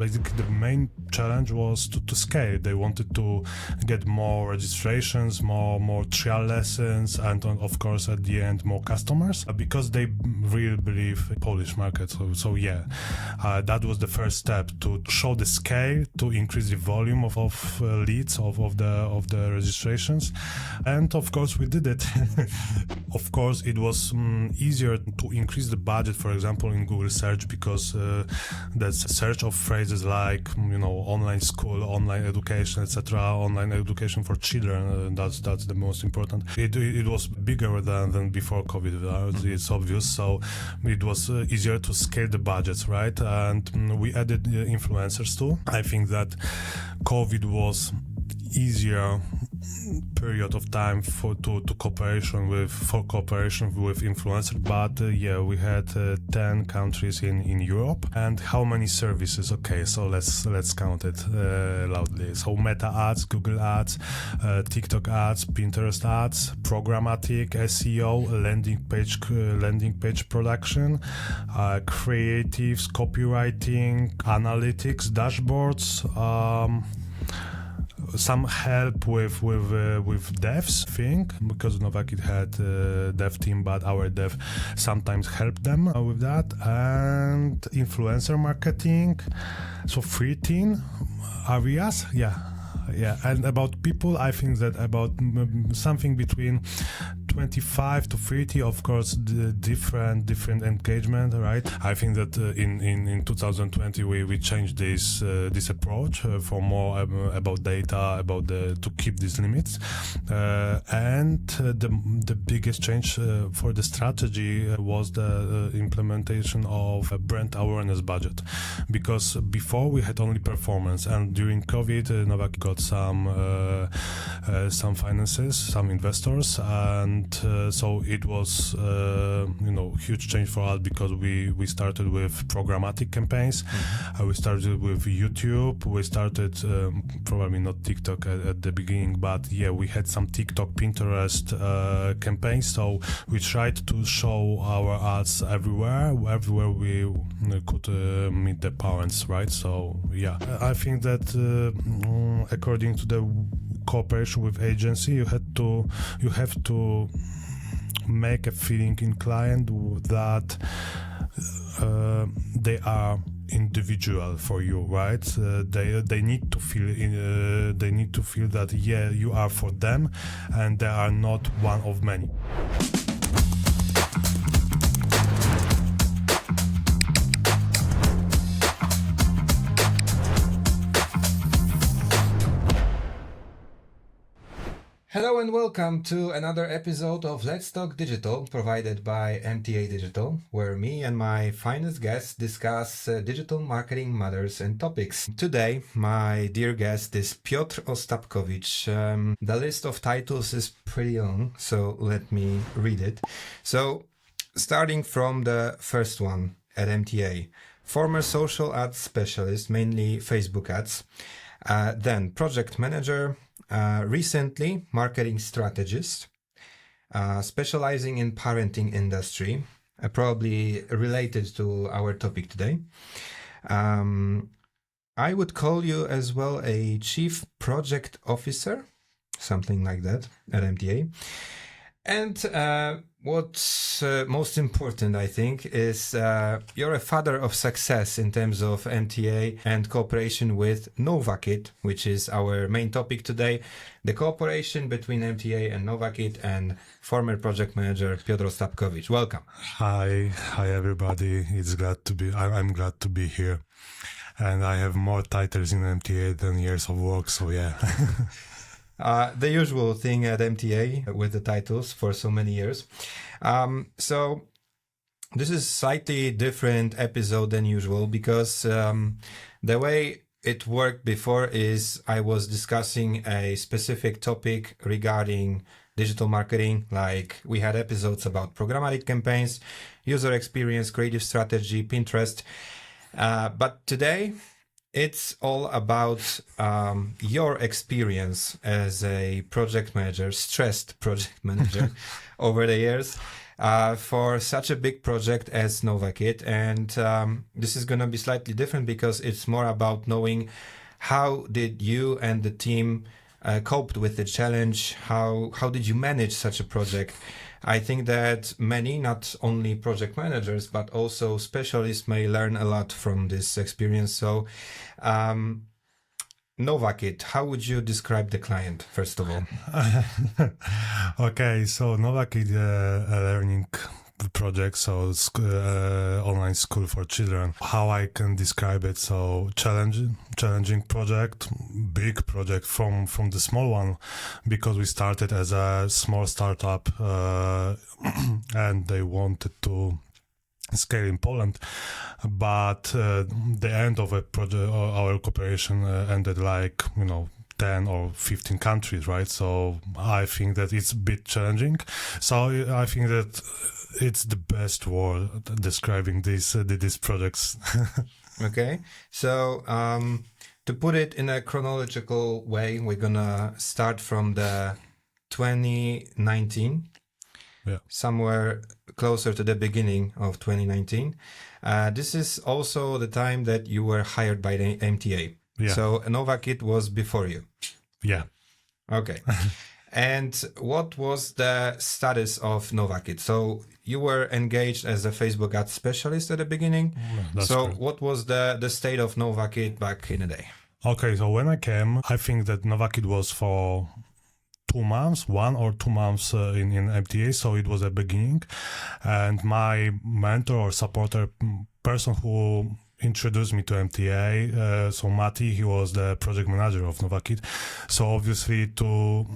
basically the main challenge was to scale. They wanted to get more registrations, more trial lessons, and of course at the end more customers, because they really believe in Polish market. So that was the first step, to show the scale, to increase the volume of leads of the registrations, and of course we did it. Of course it was easier to increase the budget, for example, in Google search, because the search of phrases like online school, online education, etc., online education for children, that's the most important. It was bigger than before COVID, it's obvious. So it was easier to scale the budgets, right? And we added influencers too. I think that COVID was easier period of time for cooperation with influencers, but we had 10 countries in Europe. And how many services? Okay, so let's count it loudly. So Meta ads, Google ads, TikTok ads, Pinterest ads, programmatic, SEO, landing page production, creatives, copywriting, analytics, dashboards, some help with devs, I think, because Novakid had a dev team, but our dev sometimes helped them with that, and influencer marketing, so 13 areas, and about people, I think that about something between 25 to 30, of course, the different engagement, right? I think that in 2020 we changed this approach for more about data, to keep these limits, and the biggest change for the strategy was the implementation of a brand awareness budget, because before we had only performance, and during COVID Novakid got some finances, some investors, and so it was huge change for us, because we started with programmatic campaigns. We started with YouTube. We started probably not TikTok at the beginning, but we had some TikTok, Pinterest campaigns. So we tried to show our ads everywhere we could meet the parents, right? So I think that according to the cooperation with agency, you have to make a feeling in client that they are individual for you, right? They need to feel that you are for them, and they are not one of many. Hello and welcome to another episode of Let's Talk Digital, provided by MTA Digital, where me and my finest guests discuss digital marketing matters and topics. Today, my dear guest is Piotr Ostapkowicz. The list of titles is pretty long, so let me read it. So, starting from the first one at MTA, former social ads specialist, mainly Facebook ads, then project manager, recently marketing strategist, specializing in parenting industry, probably related to our topic today. I would call you as well a chief project officer, something like that at MTA. And what's most important, I think, is you're a father of success in terms of MTA and cooperation with Novakid, which is our main topic today. The cooperation between MTA and Novakid, and former project manager Piotr Ostapkowicz. Welcome. Hi everybody. I'm glad to be here, and I have more titles in MTA than years of work. So the usual thing at MTA with the titles for so many years. So this is slightly different episode than usual, because the way it worked before is I was discussing a specific topic regarding digital marketing. Like we had episodes about programmatic campaigns, user experience, creative strategy, Pinterest. But today, it's all about your experience as a project manager, stressed project manager over the years. for such a big project as Novakid. And this is going to be slightly different because it's more about knowing how did you and the team coped with the challenge? How did you manage such a project? I think that many, not only project managers, but also specialists may learn a lot from this experience. So Novakid, how would you describe the client, first of all? Okay, so Novakid, a learning project, so online school for children. How I can describe it? So challenging project, big project from the small one, because we started as a small startup, and they wanted to scale in Poland, but the end of a project, our cooperation ended 10 or 15 countries, right? So I think that it's a bit challenging. So I think that it's the best word describing these projects. Okay, so to put it in a chronological way, we're gonna start from the 2019. Yeah. Somewhere closer to the beginning of 2019. This is also the time that you were hired by the MTA. Yeah. So Novakid was before you. Yeah. Okay. And what was the status of Novakid? So you were engaged as a Facebook ad specialist at the beginning. That's so true. What was the state of Novakid back in the day? Okay, so when I came, I think that Novakid was for 2 months, 1 or 2 months in MTA, so it was a beginning. And my mentor or supporter person who introduced me to MTA, so Mati, he was the project manager of Novakid. So obviously to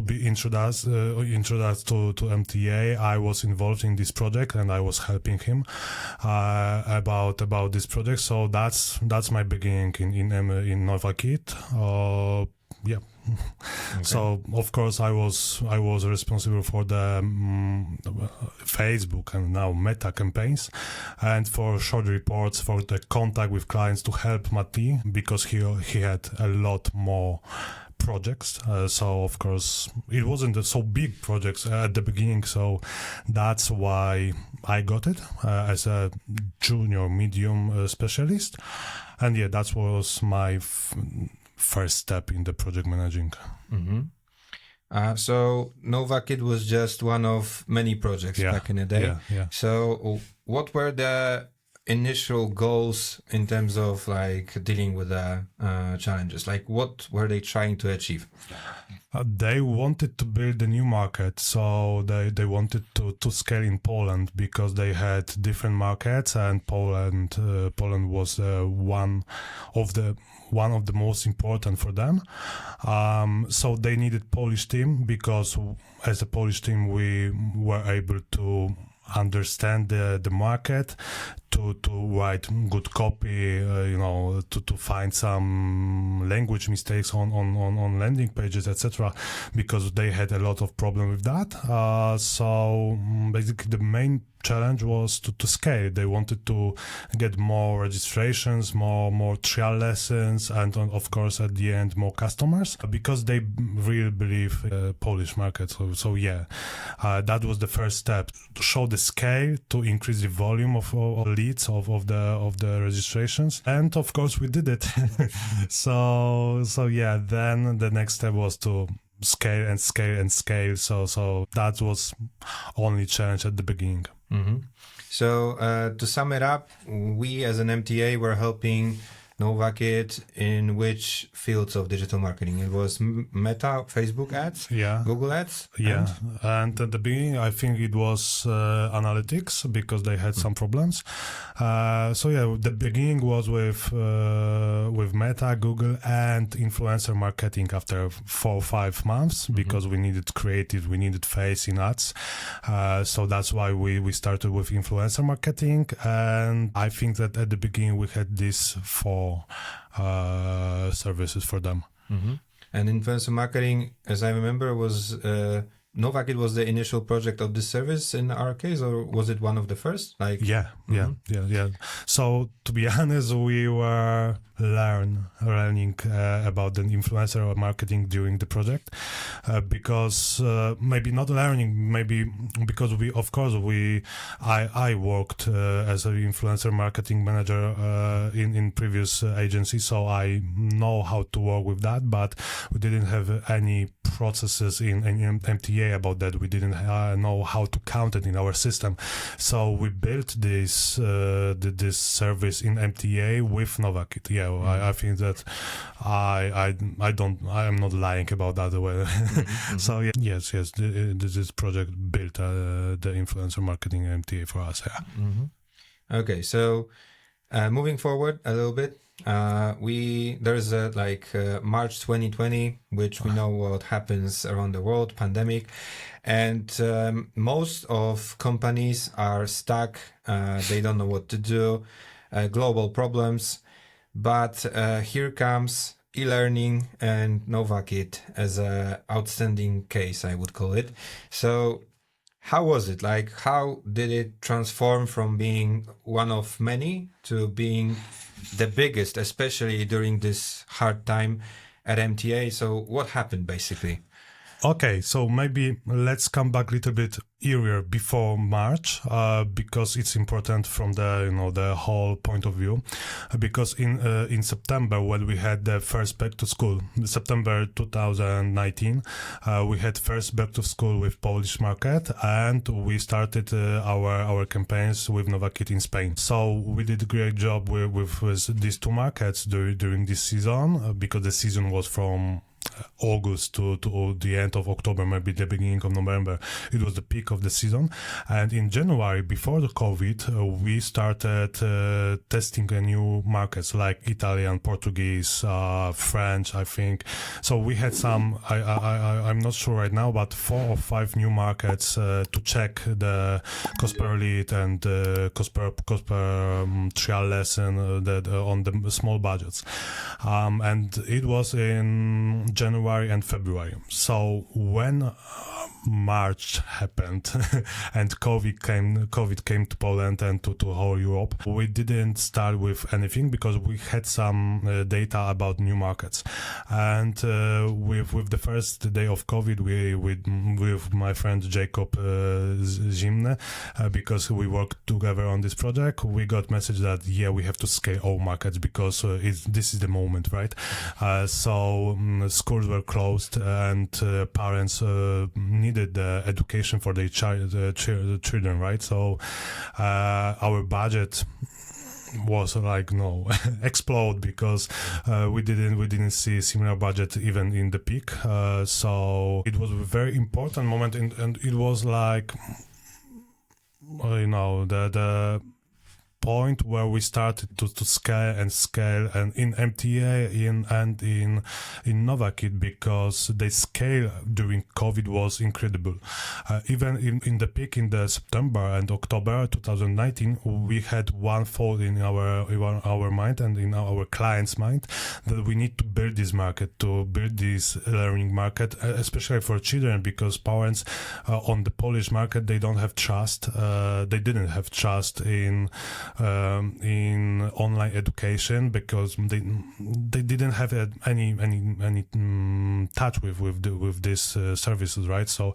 be introduced to MTA, I was involved in this project and I was helping him about this project. So that's my beginning in Novakid. Yeah. Okay. So of course I was responsible for the Facebook and now Meta campaigns, and for short reports, for the contact with clients to help Mati, because he had a lot more projects. So of course it wasn't so big projects at the beginning. So that's why I got it as a junior medium specialist, and yeah, that was my first step in the project managing. Mm-hmm. So Novakid was just one of many projects back in the day. Yeah. So what were the initial goals in terms of dealing with the challenges? What were they trying to achieve? They wanted to build a new market, so they wanted to scale in Poland, because they had different markets, and Poland was one of the most important for them. So they needed Polish team, because as a Polish team we were able to understand the market, to write good copy, to find some language mistakes on landing pages, etc., because they had a lot of problem with that. So basically the main challenge was to scale. They wanted to get more registrations, more trial lessons, and of course at the end more customers, because they really believe Polish market. So that was the first step, to show the scale, to increase the volume of leads of the registrations, and of course we did it. so then the next step was to scale and scale and scale. So that was only challenge at the beginning. Mm-hmm. So to sum it up, we as an MTA were helping Novakid in which fields of digital marketing? It was Meta, Facebook ads, Google ads? And at the beginning I think it was analytics, because they had some problems. The beginning was with Meta, Google, and influencer marketing after 4 or 5 months, because we needed creative, we needed face in ads. So that's why we started with influencer marketing, and I think that at the beginning we had these 4 services for them. Mm-hmm. And influencer marketing, as I remember, was Novakid was the initial project of this service in our case, or was it one of the first? Yeah. So to be honest, we were learning about the influencer or marketing during the project, because maybe not learning, maybe because I worked as an influencer marketing manager in previous agency, so I know how to work with that, but we didn't have any processes in MTA about that. We didn't know how to count it in our system, so we built this service in MTA with Novakid. Yeah, I think that I am not lying about that. So yes, this project built the influencer marketing MTA for us. Yeah. Okay, so moving forward a little bit, there's March 2020, which we know what happens around the world, pandemic, and most of companies are stuck. They don't know what to do, global problems. But here comes e-learning and Novakid as a outstanding case, I would call it. So how was it? Like, how did it transform from being one of many to being the biggest, especially during this hard time at MTA? So what happened basically? Okay, so maybe let's come back a little bit earlier, before March, because it's important from the whole point of view. Because in September, when we had the first back to school, September 2019, we had first back to school with Polish market, and we started our campaigns with Novakid in Spain. So we did a great job with these two markets during this season, because the season was from August to the end of October, maybe the beginning of November. It was the peak of the season. And in January, before the COVID, we started testing new markets like Italian, Portuguese, French, I think. So we had some, I'm not sure right now, but 4 or 5 new markets to check the cost per lead and cost per trial lesson that on the small budgets. And it was in January and February. So when March happened and COVID came to Poland and to whole Europe, we didn't start with anything because we had some data about new markets. And with the first day of COVID, with my friend Jacob Zimne, because we worked together on this project, we got message that we have to scale all markets because this is the moment, right? So schools were closed and parents needed the education for their children, right? So our budget was explode because we didn't see similar budget even in the peak. So it was a very important moment, and it was like the point where we started to scale and in MTA and in Novakid, because the scale during COVID was incredible. Even in the peak in the September and October 2019, we had one thought in our mind and in our client's mind that we need to build this market, to build this learning market, especially for children, because parents on the Polish market, they don't have trust. They didn't have trust in online education because they didn't have any touch with these services, right? So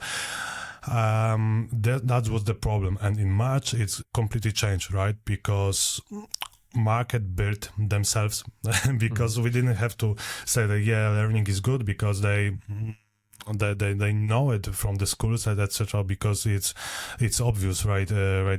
that was the problem. And in March it's completely changed, right? Because market built themselves because we didn't have to say that learning is good because they know it from the schools and etc. because it's obvious right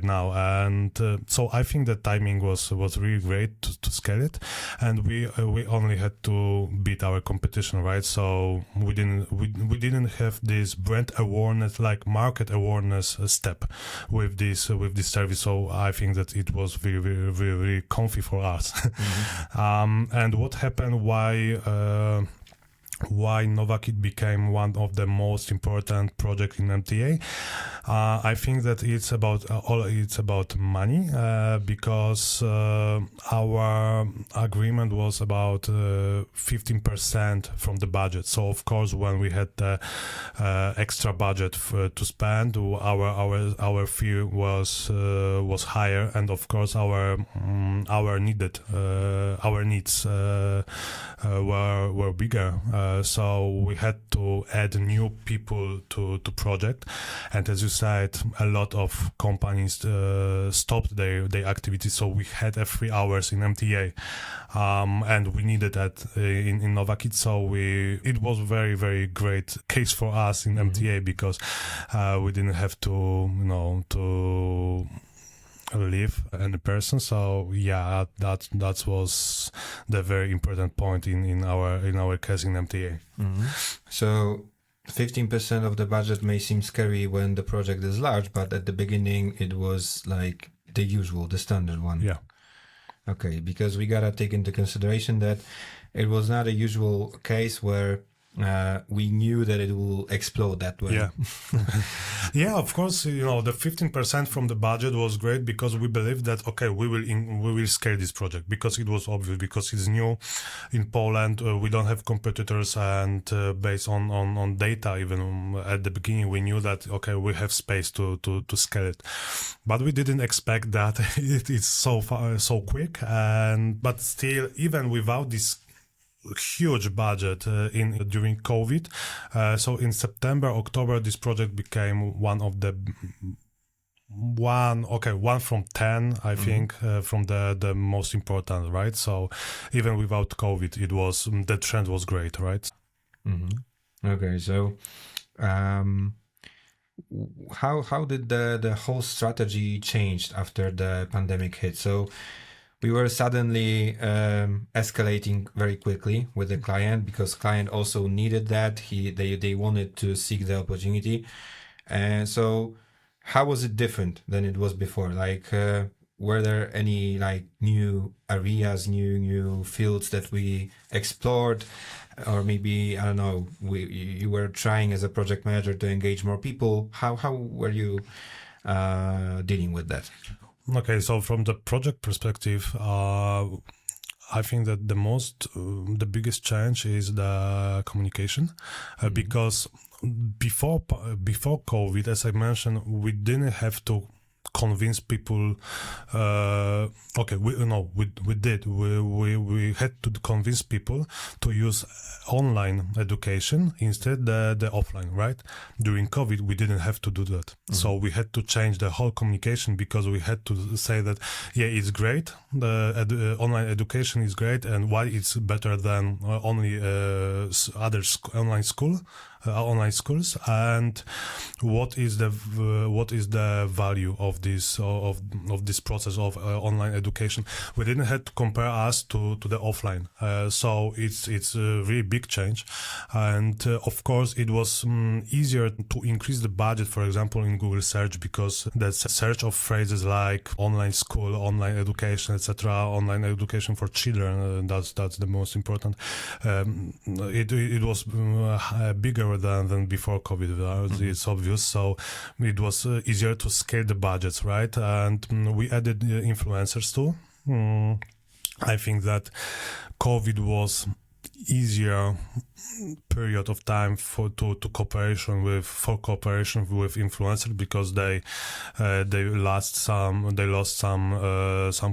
now. And so I think the timing was really great to scale it, and we only had to beat our competition, right? So we didn't have this brand awareness, like market awareness step with this service. So I think that it was very, very, very, very comfy for us. And what happened? why Novakid became one of the most important projects in MTA. I think that it's about money, because our agreement was about 15% from the budget. So of course, when we had the extra budget to spend, our fee was higher, and of course our needs were bigger. So we had to add new people to project, and as you said, a lot of companies stopped their activities. So we had 3 hours in MTA, and we needed that in Novakid. So it was very, very great case for us in MTA, because we didn't have to leave any person. So yeah, that was the very important point in our case in MTA. So 15% of the budget may seem scary when the project is large, but at the beginning it was like the standard one. Yeah. Okay, because we gotta take into consideration that it was not a usual case where we knew that it will explode that way. Yeah. Yeah, of course, the 15% from the budget was great, because we believed that, okay, we will scale this project, because it was obvious, because it's new in Poland. We don't have competitors, and based on data, even at the beginning, we knew that, okay, we have space to scale it. But we didn't expect that it is so quick. But still, even without this huge budget during COVID. So in September, October, this project became one from 10, I think, from the most important, right? So even without COVID, the trend was great, right? Okay, so how did the whole strategy change after the pandemic hit? So we were suddenly escalating very quickly with the client, because client also needed that. They wanted to seek the opportunity. And so how was it different than it was before? Like, were there any like new areas, new fields that we explored? Or maybe, I don't know, you were trying as a project manager to engage more people. How were you dealing with that? Okay, so from the project perspective, I think that the biggest change is the communication, because before COVID, as I mentioned, we didn't have to convince people. We did. We had to convince people to use online education instead the offline, right? During COVID, we didn't have to do that. So we had to change the whole communication, because we had to say that, yeah, it's great. The online education is great, and why it's better than only other online schools, and what is the value of this process of online education. We didn't have to compare us to the offline, so it's a really big change. And of course it was easier to increase the budget, for example, in Google search, because the search of phrases like online school, online education, etc., online education for children, that's the most important. It was bigger than before COVID. It's obvious. So it was easier to scale the budgets, right? And we added influencers too. I think that COVID was easier period of time for cooperation with influencers, because they lost some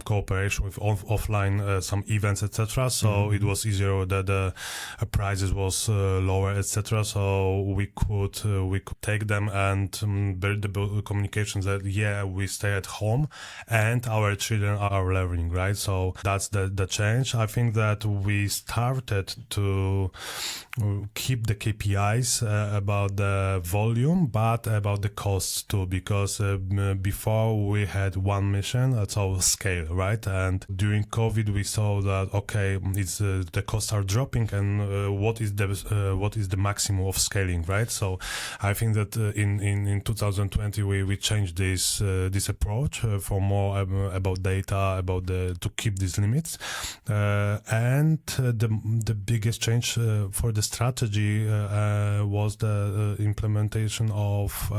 cooperation with offline some events, etc. So it was easier that the prices was lower, etc. So we could take them and build the communications that we stay at home and our children are learning, right? So that's the change. I think that we started to keep the KPIs about the volume, but about the costs too, because before we had one mission, that's our scale, right? And during COVID, we saw that it's the costs are dropping, and what is the maximum of scaling, right? So I think that in 2020 we changed this approach for more about data, to keep these limits, and the the biggest change for the strategy was the implementation of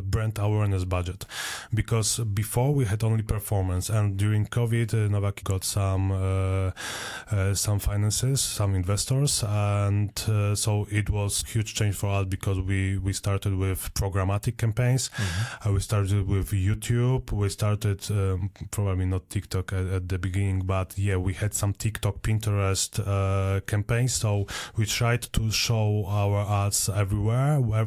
brand awareness budget, because before we had only performance, and during COVID, Novakid got some finances, some investors, and so it was huge change for us because we started with programmatic campaigns. We started with YouTube. We started probably not TikTok at the beginning, but yeah, we had some TikTok, Pinterest campaigns. So we tried to show our ads everywhere we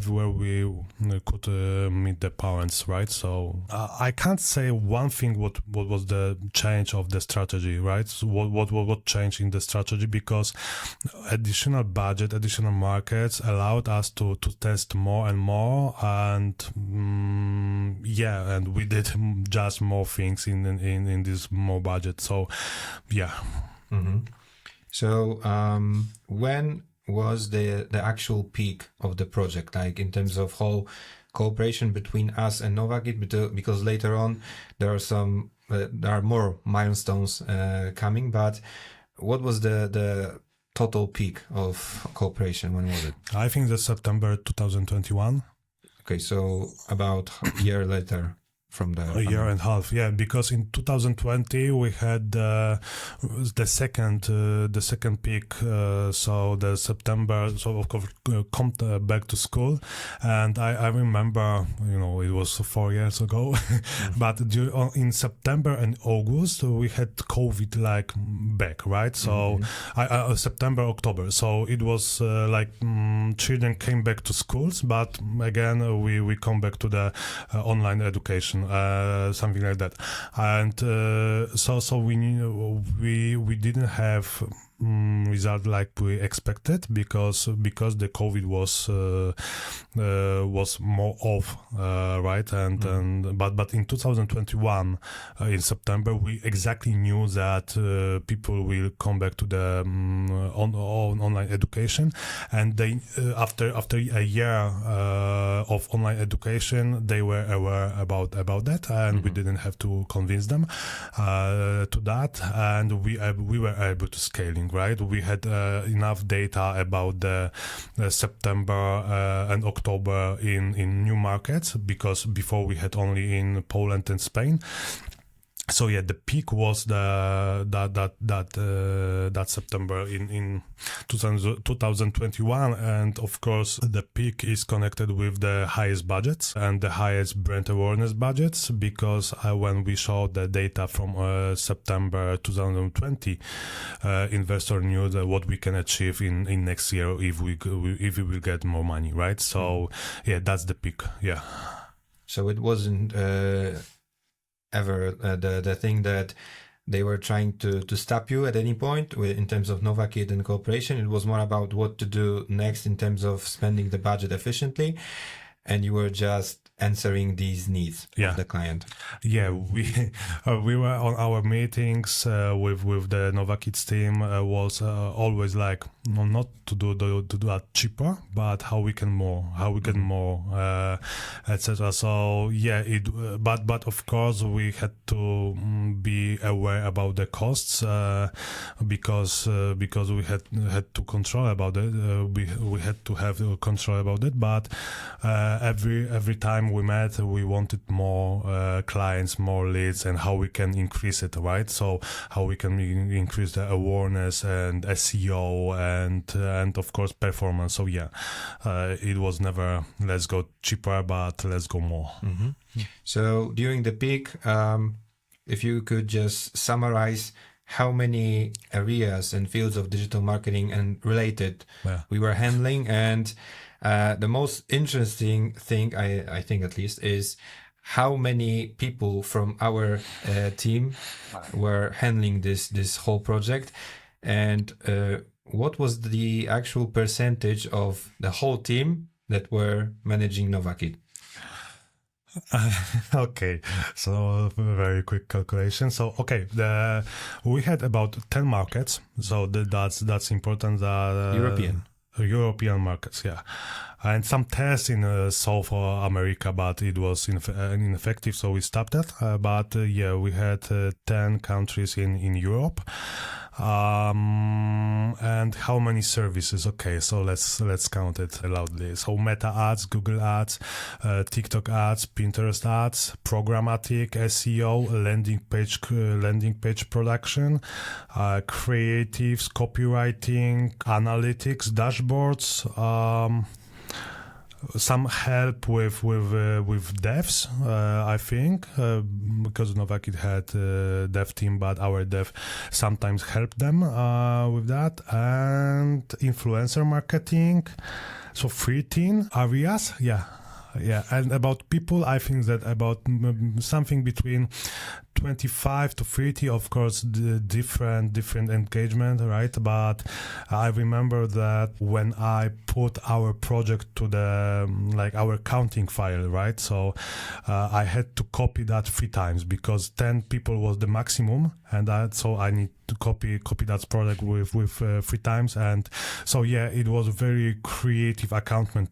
could meet the parents, right? So I can't say one thing what was the change of the strategy, right? So what changed in the strategy, because additional budget, additional markets allowed us to test more and more, and and we did just more things in this more budget. So yeah. So when was the actual peak of the project, like in terms of whole cooperation between us and Novakid? Because later on there are more milestones coming, but what was the total peak of cooperation? When was it? I think the September 2021. Okay, so about a year later from the a year and a half, yeah, because in 2020 we had the second peak, so the September, so of course come back to school, and I remember, it was 4 years ago, but in September and August we had COVID like back, right? So September, October, so it was children came back to schools, but again we come back to the online education. Something like that, and so we didn't have result like we expected because the COVID was more off, right? And but in 2021 in September we exactly knew that people will come back to the online education, and they after a year of online education they were aware about that, and we didn't have to convince them to that, and we were able to scaling. Right, we had enough data about the September and October in new markets, because before we had only in Poland and Spain. So yeah, the peak was that September in 2021, and of course the peak is connected with the highest budgets and the highest brand awareness budgets, because when we showed the data from September 2020, investor knew that what we can achieve in next year if we will get more money, right? So yeah, that's the peak. Yeah. So it wasn't ever the thing that they were trying to stop you at any point in terms of Novakid and cooperation. It was more about what to do next in terms of spending the budget efficiently, and you were just answering these needs of the client. Yeah, we were on our meetings with the Novakid's team, was always like not to do that cheaper, but how we can get more, etc. So yeah, but of course we had to be aware about the costs, because we had to control about it. We had to have control about it, but every time we met, we wanted more clients, more leads, and how we can increase it, right? So how we can increase the awareness and SEO and of course performance. So yeah, it was never let's go cheaper, but let's go more. So during the peak, if you could just summarize how many areas and fields of digital marketing and related we were handling, and the most interesting thing, I think at least, is how many people from our team were handling this whole project, and what was the actual percentage of the whole team that were managing Novakid? Okay, so very quick calculation. So okay, we had about 10 markets. So that's important. European markets, yeah, and some tests in South America, but it was ineffective, so we stopped that. But yeah, we had 10 countries in Europe, and And how many services? Okay, so let's count it loudly. So Meta ads, Google ads, TikTok ads, Pinterest ads, programmatic, SEO, landing page production, creatives, copywriting, analytics, dashboards. Some help with devs, I think, because Novakid had a dev team, but our dev sometimes helped them with that, and influencer marketing, so 13 areas, yeah. And about people, I think that about something between 25 to 30, of course, the different engagement, right? But I remember that when I put our project to the our counting file, right? So I had to copy that 3 times because 10 people was the maximum, and so I need to copy that product with 3 times. And so it was a very creative accountant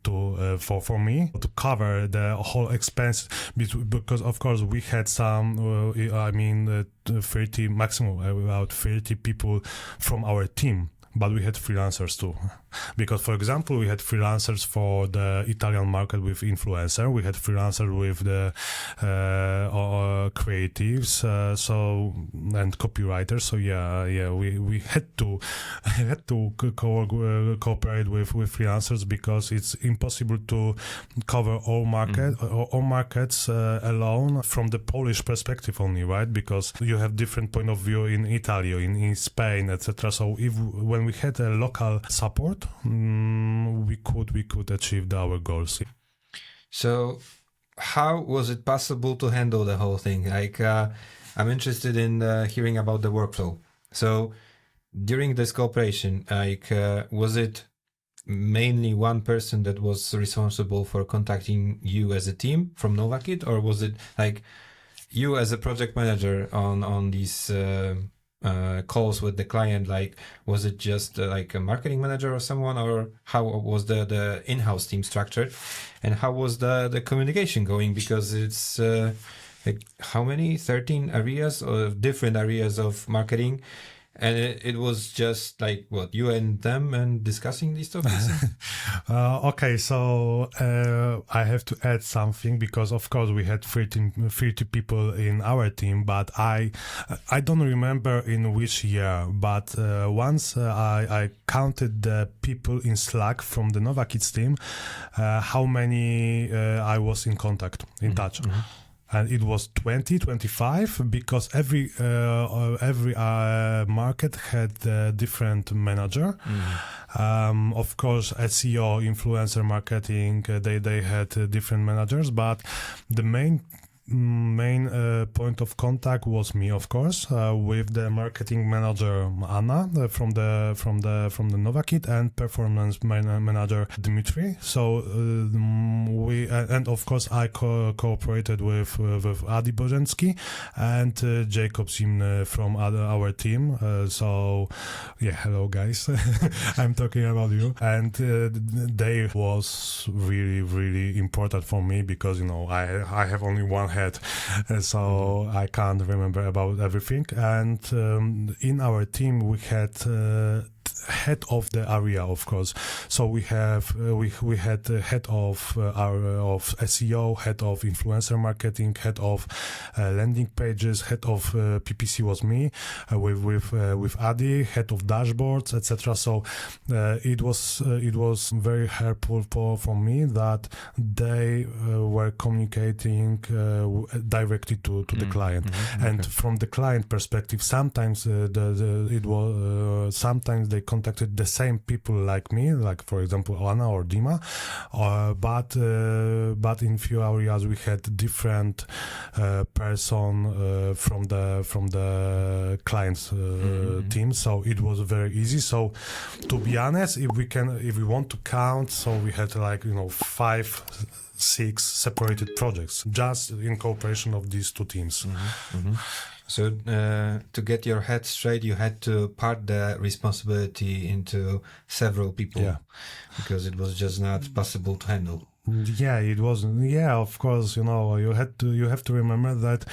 for me to cover the whole expense, because of course we had some 30 maximum, about 30 people from our team, but we had freelancers too, because for example we had freelancers for the Italian market with influencer, we had freelancers with the creatives, and copywriters. So we had to cooperate with freelancers, because it's impossible to cover all markets alone from the Polish perspective only, right? Because you have different point of view in Italy, in Spain, etc. So when we had a local support, we could achieve our goals. So how was it possible to handle the whole thing? I'm interested in hearing about the workflow. So during this cooperation, was it mainly one person that was responsible for contacting you as a team from Novakid, or was it you as a project manager on these calls with the client? Was it just a marketing manager or someone, or how was the in-house team structured, and how was the communication going? Because it's how many 13 areas of different areas of marketing, and it was just you and them and discussing these topics. Okay, so I have to add something, because of course we had 30 people in our team, but I don't remember in which year, but once I counted the people in Slack from the Novakid's team, how many I was in contact, in touch. Mm-hmm. And it was 25, because every market had a different manager. Of course, SEO, influencer marketing, they had different managers, but the main point of contact was me, of course, with the marketing manager Anna from the Novakid, and performance manager Dmitry. So we and of course I cooperated with Adi Bożenski and Jacob Zimny from our team. So hello guys, I'm talking about you. And they was really important for me, because I have only one head, so I can't remember about everything. And in our team we had head of the area, of course. So we had head of SEO, head of influencer marketing, head of landing pages, head of PPC was me, with Adi, head of dashboards, etc. So it was very helpful for me that they were communicating directly to the client. And okay. From the client perspective, sometimes sometimes they contacted the same people like me, like for example Anna or Dima, but in few areas we had different person from the client's team, so it was very easy. So to be honest, if we want to count, so we had 5-6 separated projects just in cooperation of these two teams. So to get your head straight, you had to part the responsibility into several people, because it was just not possible to handle. Yeah, it was. Yeah, of course. You have to remember that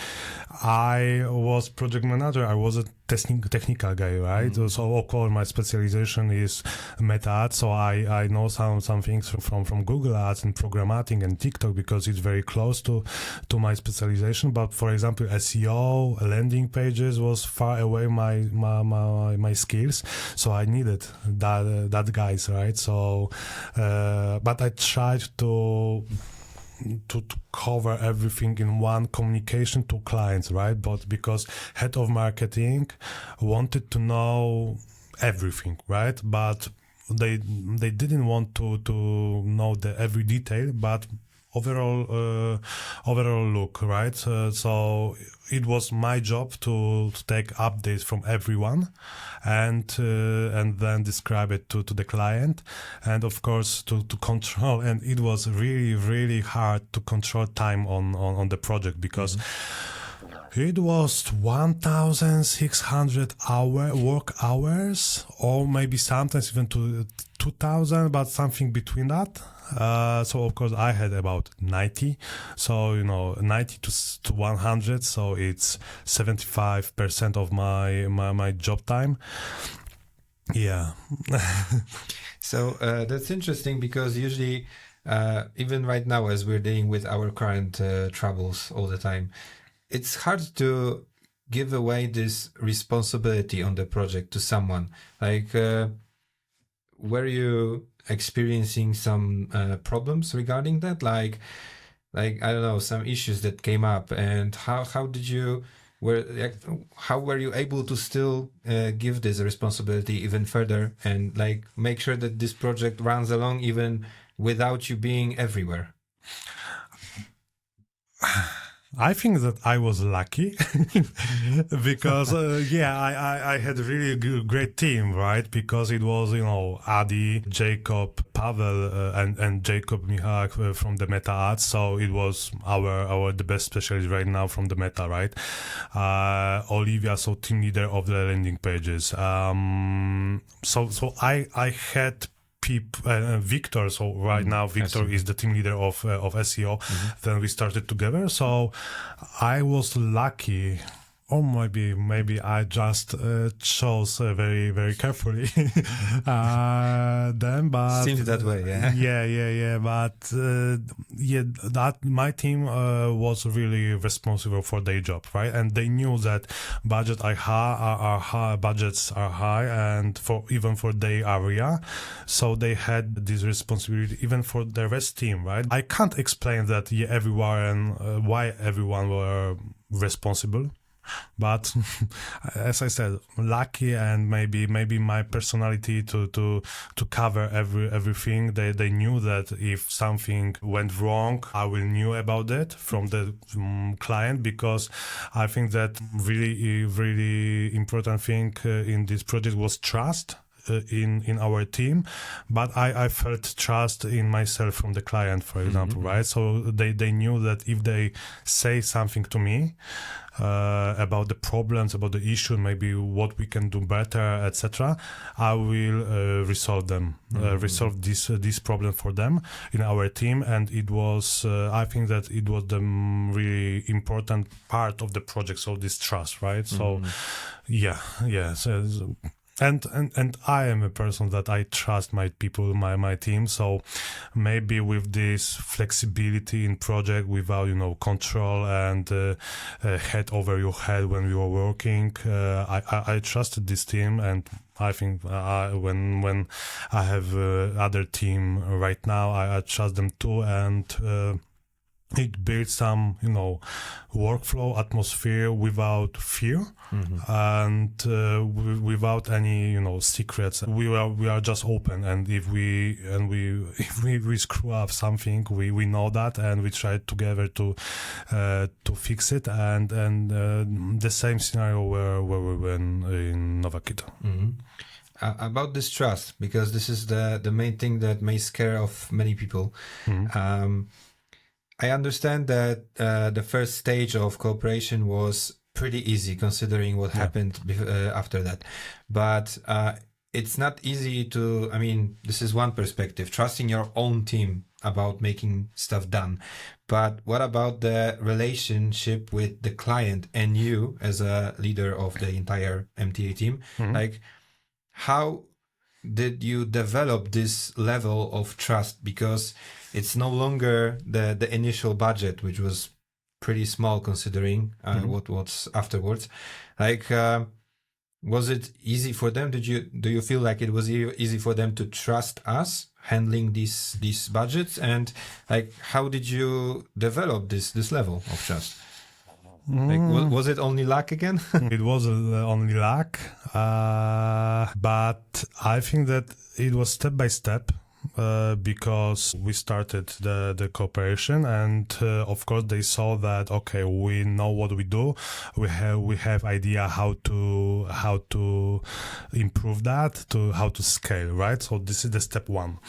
I was project manager. I was a technical guy, right? So of course my specialization is meta ads. So I know some things from Google Ads and programmatic and TikTok because it's very close to my specialization. But for example, SEO, landing pages was far away my skills. So I needed that guys, right? So, but I tried to cover everything in one communication to clients, right? But because head of marketing wanted to know everything, right? But they didn't want to know the every detail, but overall look, right? So it was my job to take updates from everyone and then describe it to the client, and of course to control. And it was really hard to control time on the project because it was 1,600 work hours, or maybe sometimes even to 2,000, but something between that. So of course I had about 90. So 90 to 100. So it's 75% of my job time. Yeah. So that's interesting because usually, even right now, as we're dealing with our current troubles all the time, it's hard to give away this responsibility on the project to someone. Like, were you experiencing some problems regarding that? Like I don't know, some issues that came up, and how did you how were you able to still give this responsibility even further and like make sure that this project runs along even without you being everywhere? I think that I was lucky because I had a really great team, right? Because it was Adi, Jacob, Pavel, and Jacob Mihak from the meta ads. So it was the best specialist right now from the meta, right? Olivia, so team leader of the landing pages. So I had Victor. So right now Victor is the team leader of SEO. Then we started together. So I was lucky, or maybe I just chose very carefully them. But Seems that way, yeah. Yeah. But that my team was really responsible for their job, right? And they knew that budgets are high, and even for their area, so they had this responsibility even for the rest team, right? I can't explain that everyone why everyone were responsible. But as I said, lucky, and maybe my personality to cover everything. They knew that if something went wrong, I will knew about it from the client, because I think that really important thing in this project was trust in our team. But I felt trust in myself from the client, for example, right? So they knew that if they say something to me about the problems, about the issue, maybe what we can do better, etc., I will resolve them, resolve this problem for them in our team. And it was I think that it was the really important part of the project, so this trust, right? So so, and I am a person that I trust my people, my team. So maybe with this flexibility in project, without control and head over your head when we were working, I trusted this team. And I think when I have other team right now, I trust them too. And it builds some, workflow atmosphere without fear and without any, secrets. We are just open, and if we screw up something, we know that, and we try together to fix it. And the same scenario where we went in Novakid. About this trust, because this is the main thing that may scare off many people. I understand that the first stage of cooperation was pretty easy, considering what happened after that. But it's not easy to, I mean, this is one perspective, trusting your own team about making stuff done. But what about the relationship with the client and you as a leader of the entire MTA team? Like, how did you develop this level of trust? Because it's no longer the initial budget, which was pretty small considering what's afterwards. Like, was it easy for them? Do you feel like it was easy for them to trust us handling these budgets? And like, how did you develop this level of trust? Like, was it only luck again? It was only luck, but I think that it was step by step. Because we started the cooperation, and of course they saw that okay, we know what we do, we have idea how to improve that, to how to scale, right? So this is the step one.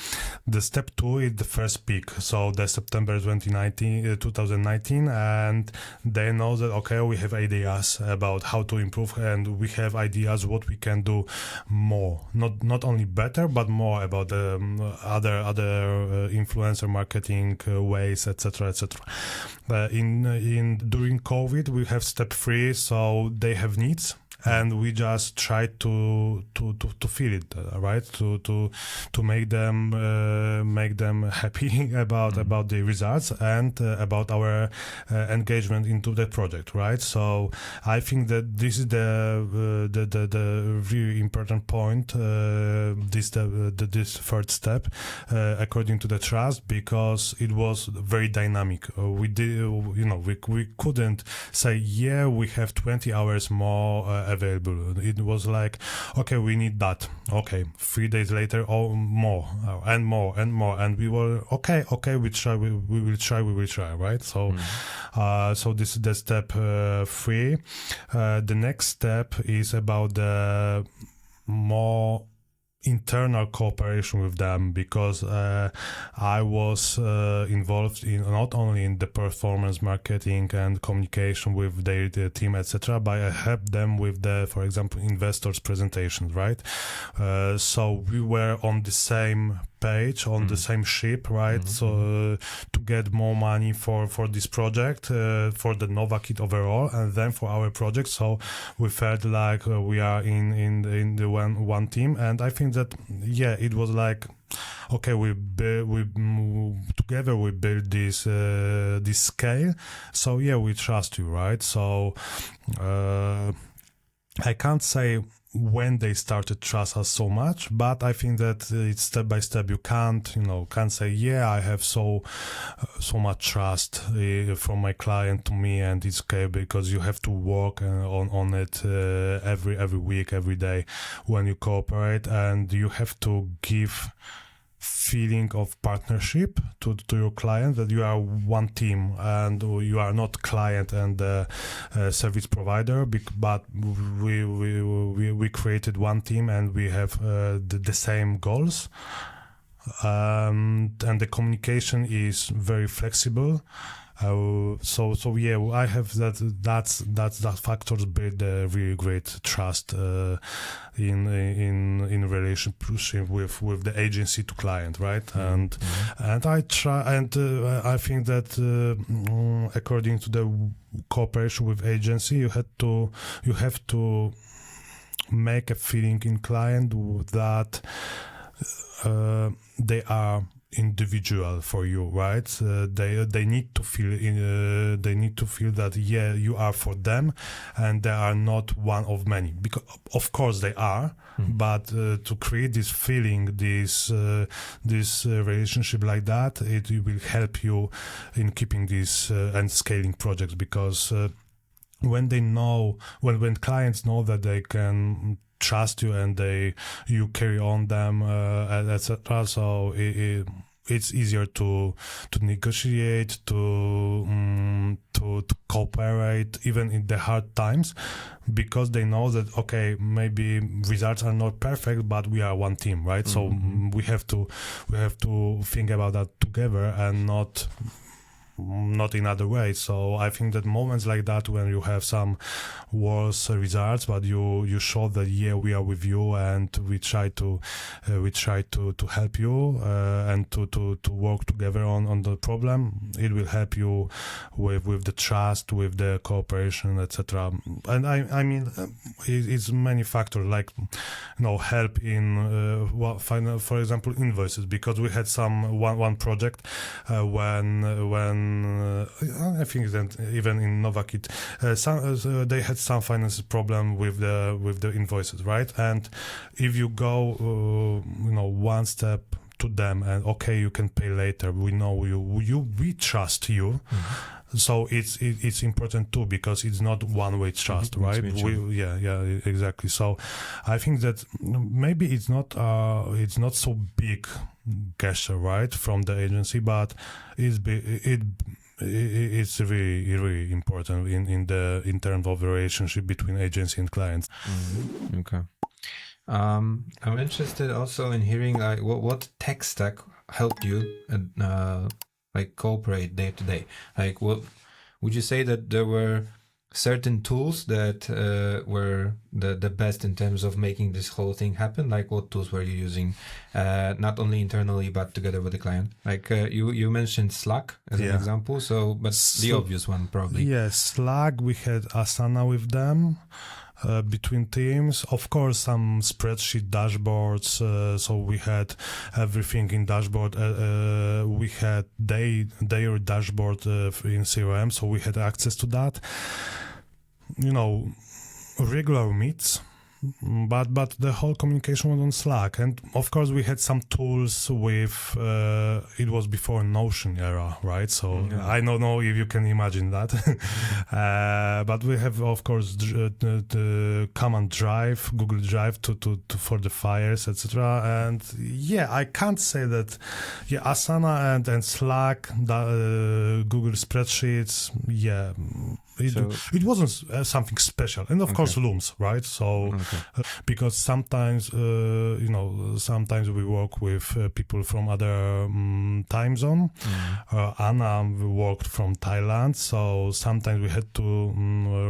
The step two is the first peak, so the September 2019, and they know that okay, we have ideas about how to improve, and we have ideas what we can do more, not only better but more about the other influencer marketing ways, etc. During COVID we have step 3, so they have needs and we just try to feel it, right? To make them happy about the results and about our engagement into the project, right? So I think that this is the really important point. This third step, according to the trust, because it was very dynamic. We couldn't say we have 20 hours more available. It was like, okay, we need that. Okay, 3 days later, more and more, and we were okay. We will try, right? So, so this is the step 3. The next step is about the more internal cooperation with them, because I was involved in not only in the performance marketing and communication with their team, etc., but I helped them with the, for example, investors presentations, right? So we were on the same page, on the same ship, right? So to get more money for this project, for the Novakid overall, and then for our project. So we felt like we are in the one team, and I think that it was like, okay, together we build this scale. So we trust you, right? So I can't say when they started trust us so much, but I think that it's step by step. You can't say, I have so much trust from my client to me, and it's okay, because you have to work on it every week, every day when you cooperate, and you have to give feeling of partnership to your client, that you are one team and you are not client and service provider, but we created one team and we have the same goals, and the communication is very flexible. I have that factors build a really great trust in relationship with the agency to client, right? And I try, and I think that according to the cooperation with agency, you have to make a feeling in client that they are individual for you, right? They need to feel that you are for them, and they are not one of many, because of course they are, but to create this feeling, this relationship like that, it will help you in keeping this and scaling projects, because when clients know that they can trust you and you carry on them, etc. So it's easier to negotiate, to cooperate even in the hard times, because they know that okay, maybe results are not perfect, but we are one team, right? So we have to think about that together, and not not in other ways. So I think that moments like that, when you have some worse results, but you show that we are with you and we try to help you and to work together on the problem. It will help you with the trust, with the cooperation, etc. And I mean, it's many factors, like help in for example invoices, because we had one project when I think that even in Novakid they had some finance problem with the invoices, right? And if you go one step to them and okay, you can pay later, we know we trust you. So it's important too, because it's not one-way trust, right? Exactly. So I think that maybe it's not so big gesture, right, from the agency, but it's really, really important in terms of the relationship between agency and clients. Mm-hmm. Okay. I'm interested also in hearing what tech stack helped you cooperate day to day. Like, what would you say that there were certain tools that were the best in terms of making this whole thing happen? Like, what tools were you using, not only internally but together with the client? Like you mentioned Slack as an example, but the obvious one probably. Yes, Slack. We had Asana with them. Between teams, of course, some spreadsheet dashboards. So we had everything in dashboard. We had their dashboard in CRM, so we had access to that. Regular meets, but the whole communication was on Slack, and of course we had some tools with. It was before Notion era, right? So I don't know if you can imagine that, but we have of course the command drive, Google Drive to for the files, etc. And I can't say that. Asana and Slack, Google Spreadsheets, It wasn't something special, and of course Looms, right? So because sometimes sometimes we work with people from other time zone. Anna worked from Thailand, so sometimes we had to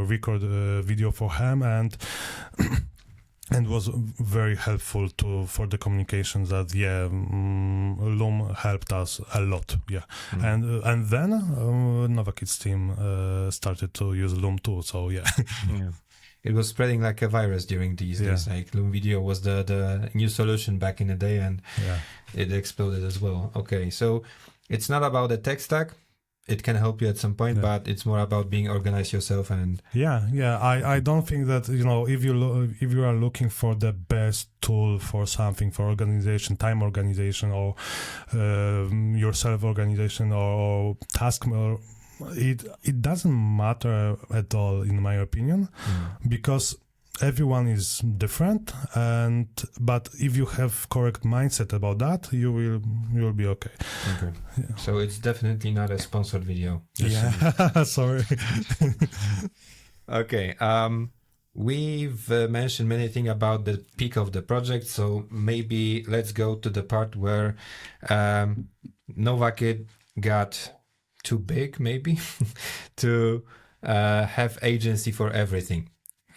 record a video for him, and was very helpful for the communications. That Loom helped us a lot. And then Novakid's team started to use Loom too. So it was spreading like a virus during these days. Like Loom Video was the new solution back in the day, and it exploded as well. Okay, so it's not about the tech stack. It can help you at some point, but it's more about being organized yourself. And I don't think that if you are looking for the best tool for something, for organization, time organization, or your self organization or task, it doesn't matter at all, in my opinion, because everyone is different, but if you have correct mindset about that, you will be okay. So it's definitely not a sponsored video. Sorry. Okay. We've mentioned many things about the peak of the project, so maybe let's go to the part where Novakid got too big, maybe, to have agency for everything.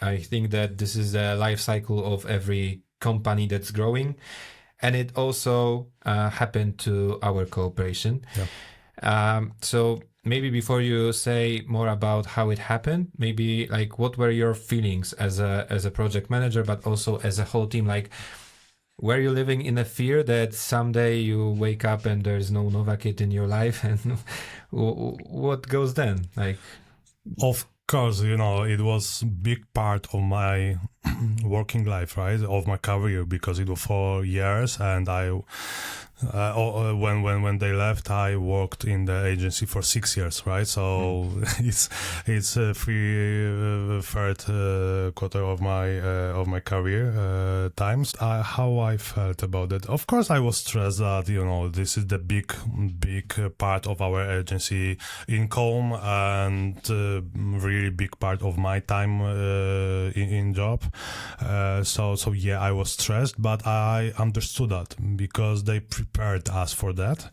I think that this is the life cycle of every company that's growing, and it also happened to our cooperation. So maybe before you say more about how it happened, maybe like what were your feelings as a project manager, but also as a whole team? Like, were you living in a fear that someday you wake up and there's no Novakid in your life, and what goes then? Like, of course, it was big part of my working life, right, of my career, because it was 4 years, and when they left, I worked in the agency for 6 years, right? So it's third quarter of my career times. How I felt about it? Of course, I was stressed that this is the big part of our agency income, and really big part of my time in job. So I was stressed, but I understood that, because they prepared us for that.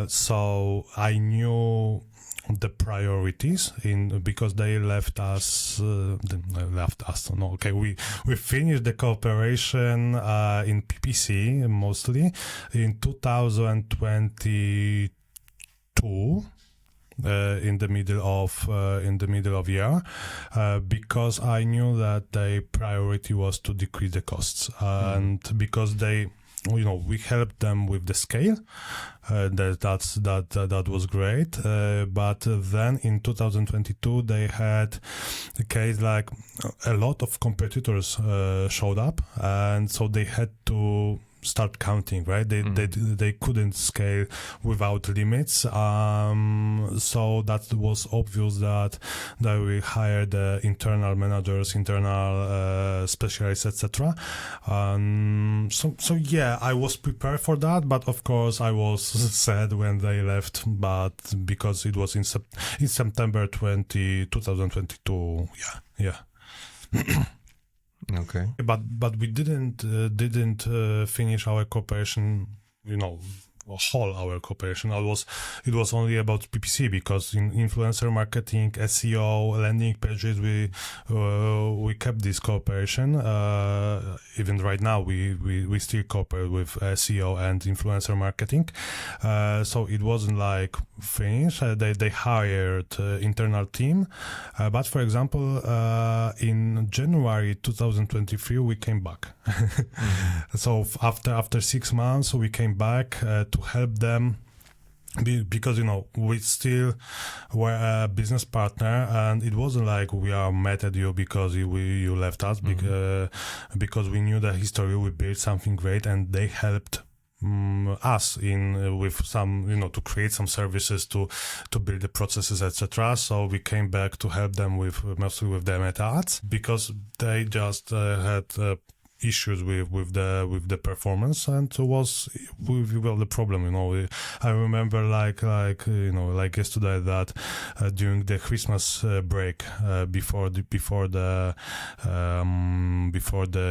So I knew the priorities because they left us. We finished the cooperation in PPC mostly in 2022. In the middle of year, because I knew that their priority was to decrease the costs, and because we helped them with the scale. That was great. But then in 2022 they had a case like a lot of competitors showed up, and so they had to start counting, right? They couldn't scale without limits. So that was obvious that they will hire the internal managers, internal specialists, etc. So yeah, I was prepared for that, but of course I was sad when they left. But because it was in September 2022, yeah. Okay. But we didn't finish our cooperation, whole our cooperation. It was only about PPC, because in influencer marketing, SEO, landing pages, we kept this cooperation. Even right now, we still cooperate with SEO and influencer marketing. So it wasn't like finished. They hired internal team. But for example, in January 2023, we came back. So after 6 months, we came back to help them, because we still were a business partner, and it wasn't like we are mad at you because you left us, because we knew the history, we built something great, and they helped us with some, to create some services, to build the processes, etc. So we came back to help them mostly with the meta ads, because they just had issues with the performance, and was the problem. I remember like yesterday that during the Christmas break, before the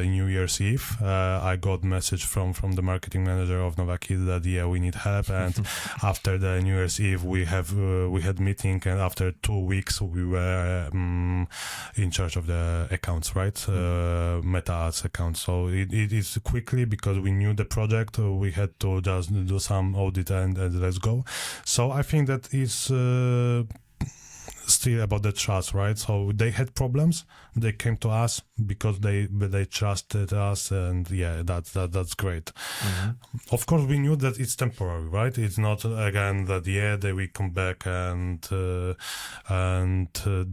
New Year's Eve, I got message from the marketing manager of Novakid that we need help, and after the New Year's Eve we had meeting, and after 2 weeks we were in charge of the accounts, right? Meta ads accounts. So it is quickly, because we knew the project, we had to just do some audit and let's go. So I think that is still about the trust, right? So they had problems, they came to us because they trusted us, and that's great. Of course, we knew that it's temporary, right? It's not again that they will come back, and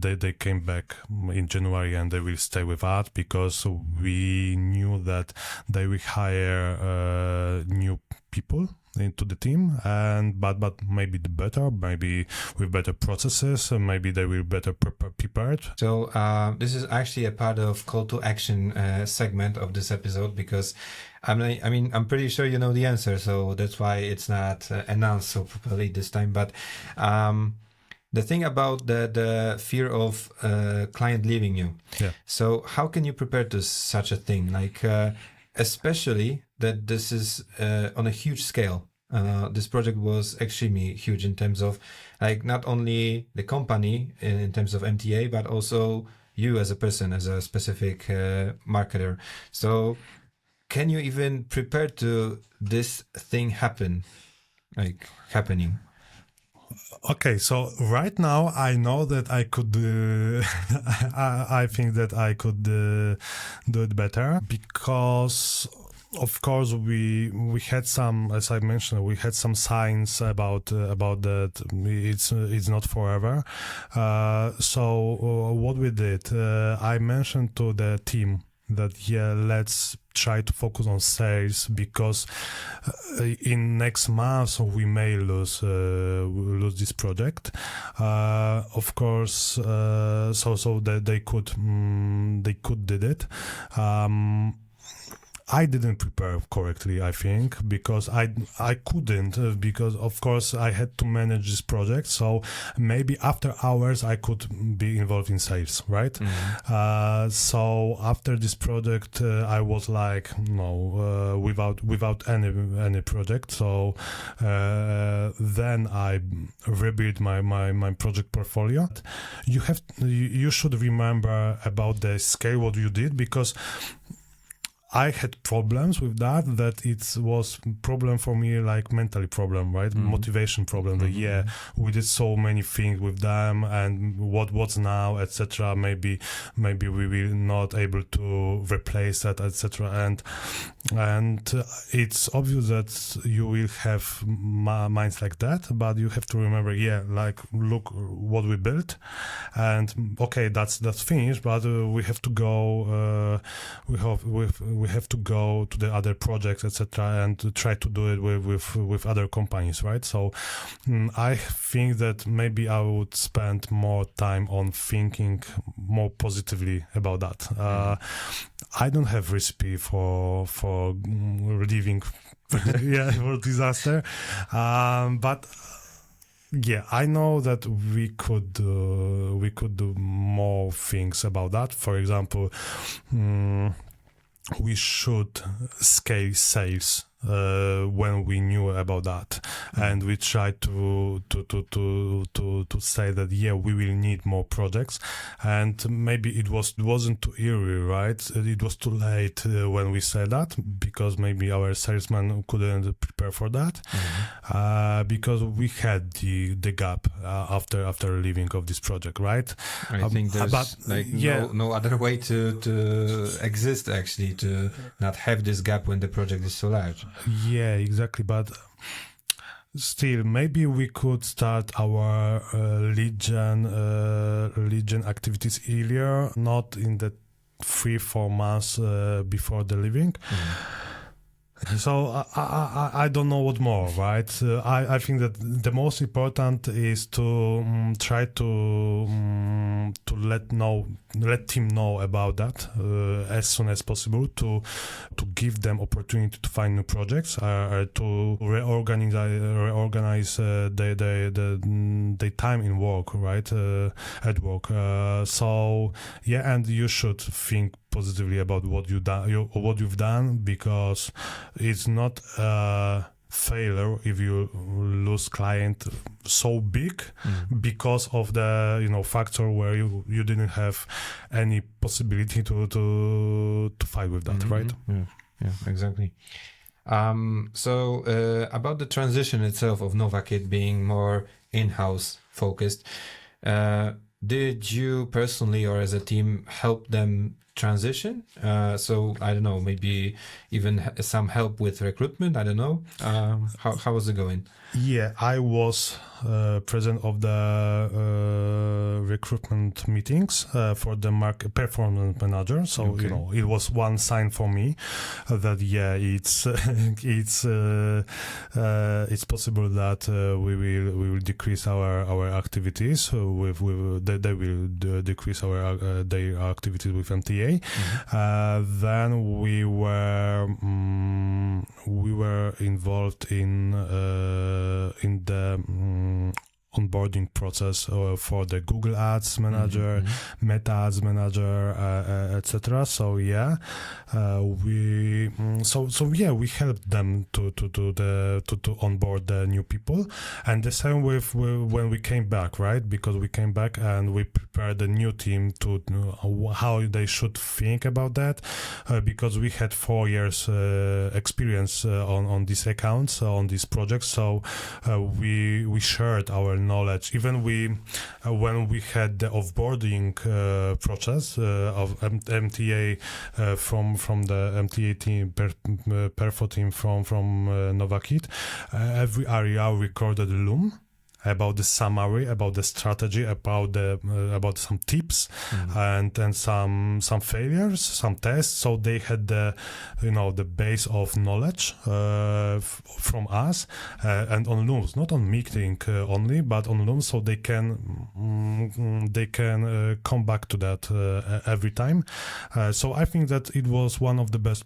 they came back in January, and they will stay with us, because we knew that they will hire new people into the team, but maybe maybe with better processes, maybe they will better prepared. So this is actually a part of call to action segment of this episode, because I'm pretty sure you know the answer, so that's why it's not announced so properly this time. But the thing about the fear of client leaving you. Yeah. So how can you prepare to such a thing? Like especially that this is on a huge scale. This project was extremely huge in terms of like not only the company in terms of MTA, but also you as a person, as a specific marketer. So can you even prepare to this thing happening? Okay, so right now I know that I could I think that I could do it better, because of course we had some, as I mentioned, we had some signs about that it's not forever. So what we did, I mentioned to the team that let's try to focus on sales, because in next month we may lose this project. Of course, so that they could did it. I didn't prepare correctly, I think, because I couldn't, because of course I had to manage this project. So maybe after hours I could be involved in sales, right? So after this project, I was like, no, without any project. So then I rebuilt my project portfolio. You should remember about the scale what you did, because I had problems with that it was problem for me, like mentally problem, right? Motivation problem. That, we did so many things with them, and what's now, etc. Maybe we will not able to replace that, etc. And it's obvious that you will have minds like that, but you have to remember, like, look what we built, and okay, that's finished, but we have to go. We have to go to the other projects, etc., and to try to do it with other companies, right? So I think that maybe I would spend more time on thinking more positively about that. I don't have recipe for living, for disaster, but. Yeah, I know that we could do more things about that. For example, we should scale sales when we knew about that, and we tried to say that we will need more projects, and maybe it wasn't too early, right? It was too late when we said that, because maybe our salesman couldn't prepare for that, because we had the gap after leaving of this project, right? I think there's no other way to exist, actually, to not have this gap when the project is so large. Yeah, exactly. But still, maybe we could start our lead gen activities earlier, not in the 3-4 months before the leaving. So I don't know what more, right? I think that the most important is to try to let team know about that as soon as possible, to give them opportunity to find new projects, to reorganize the time in work, right? At work. And you should think positively about what you've done, because it's not a failure if you lose client so big because of the factor where you didn't have any possibility to fight with that, right? Yeah, exactly. So about the transition itself of Novakid being more in-house focused, did you personally or as a team help them transition? So I don't know, maybe even some help with recruitment. I don't know. How was it going? Yeah, I was present of the recruitment meetings for the performance manager. So it was one sign for me that it's possible that we will decrease our activities they will decrease their activities with MTA. Then we were involved in the onboarding process for the Google Ads Manager, Meta Ads Manager, etc. So we helped them to onboard the new people, and the same with when we came back, right? Because we came back and we prepared the new team to how they should think about that, because we had 4 years experience on these accounts, on these projects. So we shared our knowledge. Even when we had the offboarding process of MTA from the MTA team, Perfo team from Novakid, every area recorded Loom about the summary, about the strategy, about some tips, and some failures, some tests. So they had the base of knowledge from us, and on Looms, not on meeting only, but on Looms, so they can come back to that every time. So I think that it was one of the best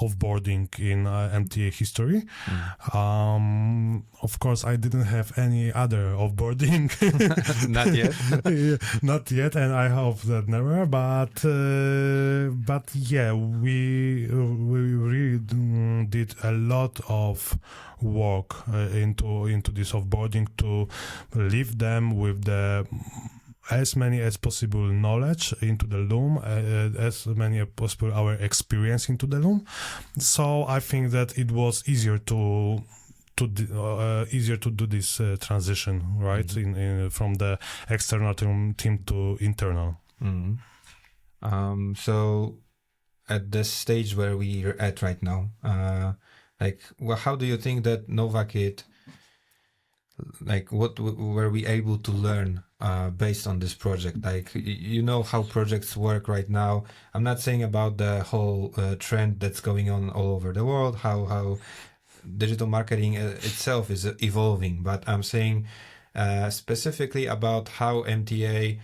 offboarding in MTA history. Of course, I didn't have any other offboarding. Not yet. Not yet, and I hope that never. But yeah, we really did a lot of work into this offboarding to leave them with the as many as possible knowledge into the Loom, as many as possible our experience into the Loom. So I think that it was easier to do this transition, right? Mm-hmm. from the external team to internal. Mm-hmm. So at the stage where we're at right now, how do you think that Novakid, what were we able to learn based on this project? You know how projects work right now. I'm not saying about the whole trend that's going on all over the world, how digital marketing itself is evolving, but I'm saying specifically about how MTA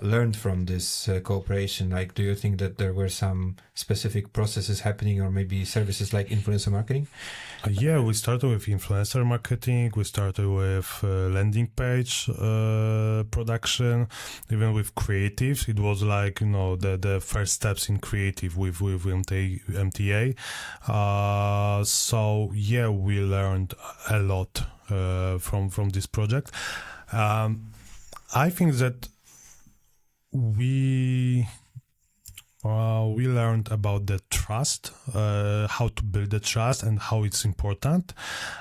learned from this cooperation. Do you think that there were some specific processes happening, or maybe services like influencer marketing? Yeah, we started with influencer marketing. We started with landing page production, even with creatives. It was the first steps in creative with MTA. So yeah, we learned a lot from this project. I think that we learned about the trust, how to build the trust and how it's important,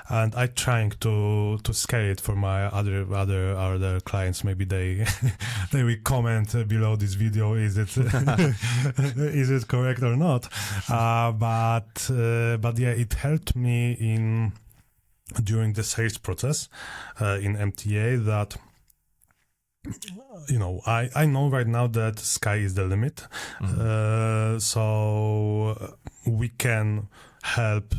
and I'm trying to scale it for my other clients. Maybe they will comment below this video, is it is it correct or not? But yeah, it helped me during the sales process in MTA that I know right now that sky is the limit. Mm-hmm. So we can help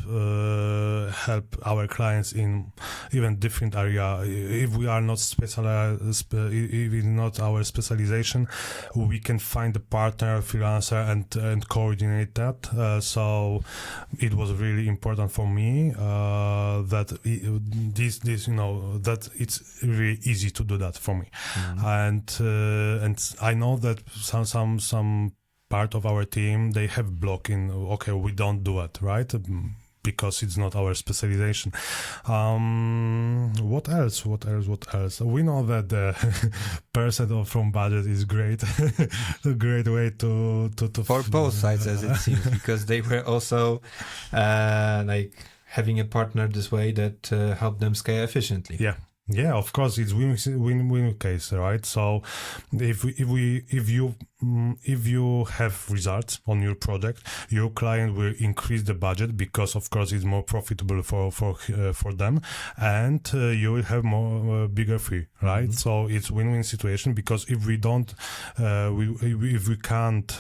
our clients in even different area. If we are not specialized, if it's not our specialization, we can find a partner, freelancer, and coordinate that. So it was really important for me that that it's really easy to do that for me. Mm-hmm. And I know that some part of our team, they have blocking. Okay, we don't do it, right? Because it's not our specialization. What else? We know that the percent from budget is great. A great way to for both sides, as it seems, because they were also having a partner this way that helped them scale efficiently. Yeah, of course, it's win-win case, right? So if you have results on your project, your client will increase the budget because, of course, it's more profitable for them, and you will have more bigger fee, right? Mm-hmm. So it's win-win situation, because if we don't, if we can't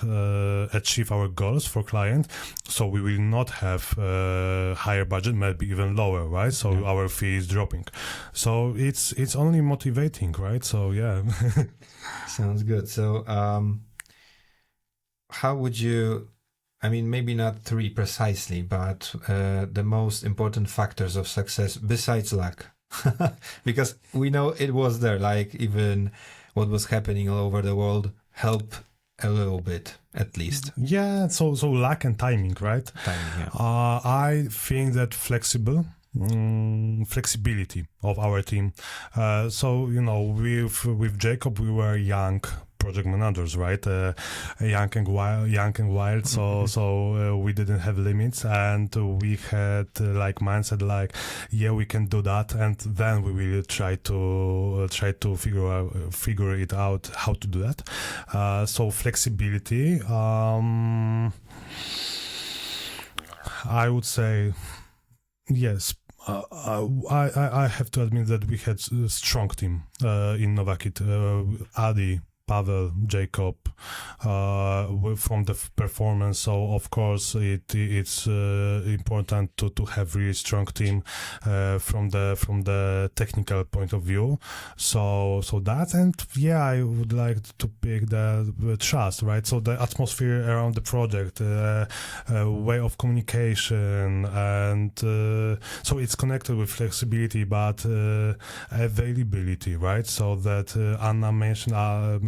achieve our goals for client, so we will not have higher budget, maybe even lower, right? So our fee is dropping. So it's only motivating, right? So yeah. Sounds good. So how would you, maybe not 3 precisely, but the most important factors of success besides luck? Because we know it was there, even what was happening all over the world help a little bit, at least. Yeah, so luck and timing, right? Timing, yeah. I think that flexibility of our team. So with Jacob, we were young project managers, right? Young and wild. So we didn't have limits, and we had mindset yeah, we can do that, and then we will try to figure it out how to do that. So flexibility. I would say yes. I have to admit that we had a strong team in Novakid. Adi Pavel, Jacob, from the performance. So of course it's important to have really strong team from the technical point of view. So that, and yeah, I would like to pick the trust, right? So the atmosphere around the project, way of communication, and so it's connected with flexibility, but availability, right? So that Anna mentioned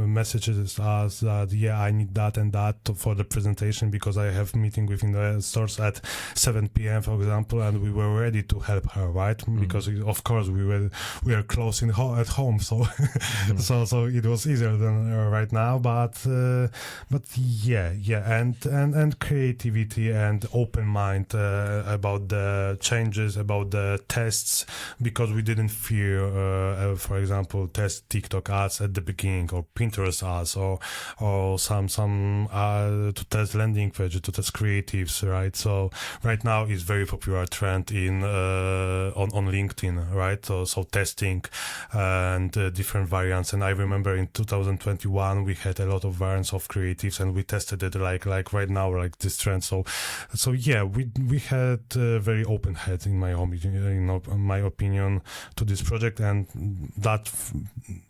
messages us that I need that and that for the presentation because I have meeting with investors at 7 p.m. for example, and we were ready to help her, right? Because of course we are close at home, so so it was easier than right now, but yeah, and creativity and open mind about the changes, about the tests, because we didn't fear, for example, test TikTok ads at the beginning or Pinterest ads or some to test landing pages, to test creatives, right? So right now is very popular trend in on LinkedIn, right? So testing and different variants. And I remember in 2021 we had a lot of variants of creatives, and we tested it like right now, like this trend. So yeah, we had a very open head in my opinion to this project, and that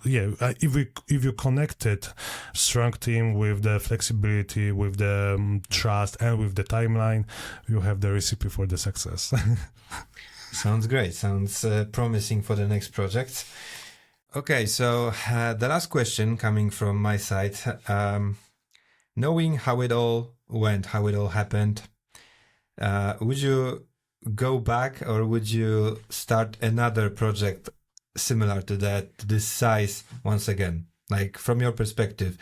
if you connected strong team with the flexibility, with the trust, and with the timeline, you have the recipe for the success. Sounds great. Sounds promising for the next project. Okay, so the last question coming from my side. Knowing how it all went, how it all happened, would you go back, or would you start another project similar to that, this size once again? Like, from your perspective,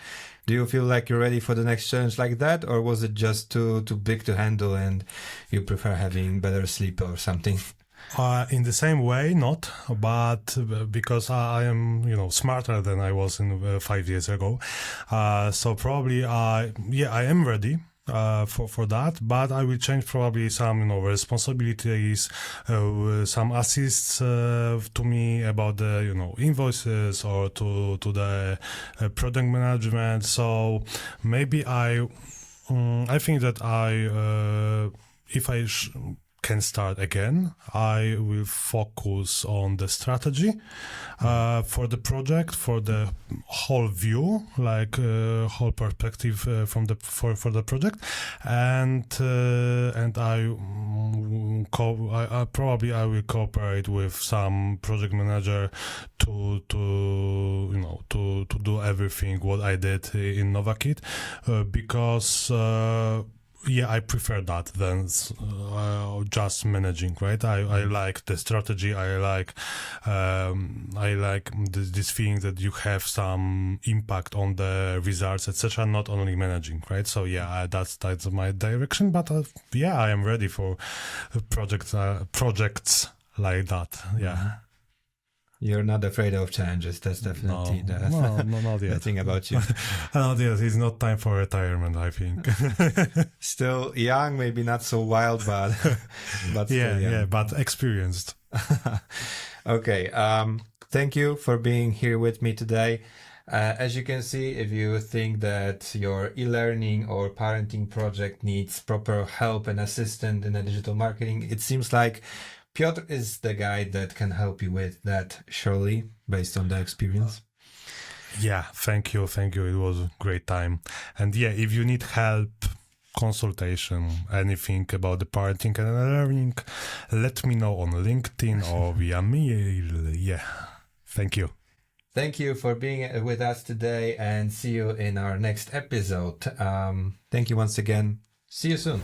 do you feel like you're ready for the next challenge like that, or was it just too big to handle and you prefer having better sleep or something? In the same way, not, but because I am, smarter than I was in 5 years ago. So probably, I am ready. For that, but I will change probably some, responsibilities, some assists to me about the, invoices, or to the product management. So maybe I think that if I can start again, I will focus on the strategy for the project, for the whole view, like whole perspective for the project, and I probably will cooperate with some project manager to do everything what I did in Novakid, because I prefer that than just managing, right? I like the strategy. I like this feeling that you have some impact on the results, etc. Not only managing, right? So that's my direction. But I am ready for projects like that. Yeah. You're not afraid of challenges. That's definitely the thing about you. Not yet. It's not time for retirement, I think. Still young, maybe not so wild, but still young. But experienced. Okay. Thank you for being here with me today. As you can see, if you think that your e-learning or parenting project needs proper help and assistance in digital marketing, it seems like Piotr is the guy that can help you with that, surely, based on the experience. Yeah, thank you. It was a great time. And if you need help, consultation, anything about the parenting and learning, let me know on LinkedIn or via mail. Yeah, thank you. Thank you for being with us today, and see you in our next episode. Thank you once again. See you soon.